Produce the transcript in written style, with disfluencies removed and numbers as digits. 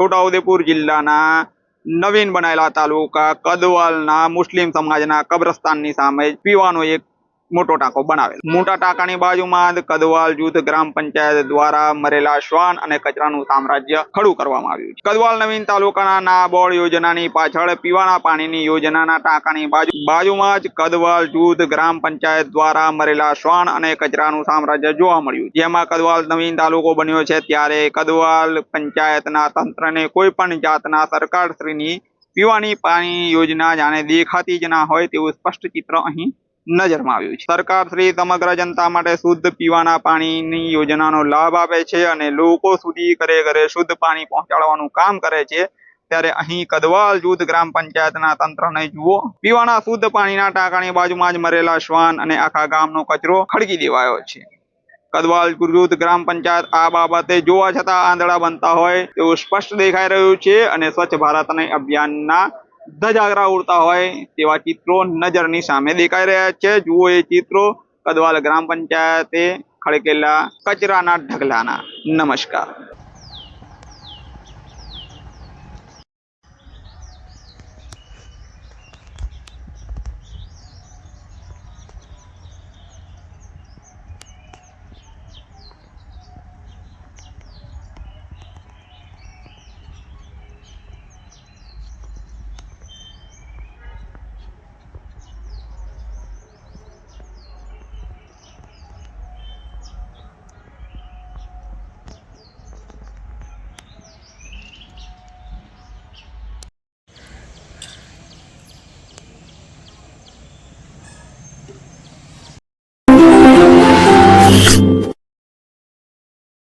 છોટાઉદેપુર જિલ્લાના નવીન બનાયેલા તાલુકા કદવાલના મુસ્લિમ સમાજના કબ્રસ્તાનની સામે પીવાનો એક મોટો ટાંકો બનાવેલ। મોટા ટાંકાની બાજુમાં કદવાલ જૂથ ગ્રામ પંચાયત દ્વારા મરેલા શ્વાન અને કચરાનું સામ્રાજ્ય ખડું કરવામાં આવ્યું છે। કદવાલ નવીન તાલુકાના નાબોર્ડ યોજનાની પાછળ પીવાના પાણીની યોજનાના ટાંકાની બાજુમાં જ કદવાલ જૂથ ગ્રામ પંચાયત દ્વારા મરેલા શ્વાન અને કચરાનું સામ્રાજ્ય જોવા મળ્યું, જેમાં કદવાલ નવીન તાલુકો બન્યો છે ત્યારે કદવાલ પંચાયતના તંત્રને કોઈ પણ જાતના સરકારશ્રીની પીવાની પાણી યોજના જાણે દેખાતી જ ના હોય તેવું સ્પષ્ટ ચિત્ર અહીં નજરમાં આવ્યું છે। સરકાર શ્રી સમગ્ર જનતા માટે શુદ્ધ પીવાના પાણીની યોજનાનો લાભ આપે છે અને લોકો સુધી ઘરે ઘરે શુદ્ધ પાણી પહોંચાડવાનું કામ કરે છે, ત્યારે અહીં કદવાલ જૂથ ગ્રામ પંચાયતના તંત્રને જુઓ, પીવાના શુદ્ધ પાણીના ટાંકાની બાજુમાં જ મરેલા શ્વાન અને આખા ગામનો કચરો ખડકી દેવાયો છે। કદવાલ જૂથ ગ્રામ પંચાયત આ બાબતે જોવા છતાં આંધળા બનતા હોય તેવું સ્પષ્ટ દેખાઈ રહ્યું છે અને સ્વચ્છ ભારતના અભિયાનના ધજાગરા ઉડતા હોય તેવા ચિત્રો નજરની સામે દેખાઈ રહ્યા છે। જુઓ એ ચિત્રો કદવાલ ગ્રામ પંચાયતે ખડકેલા કચરાના ઢગલાના। નમસ્કાર।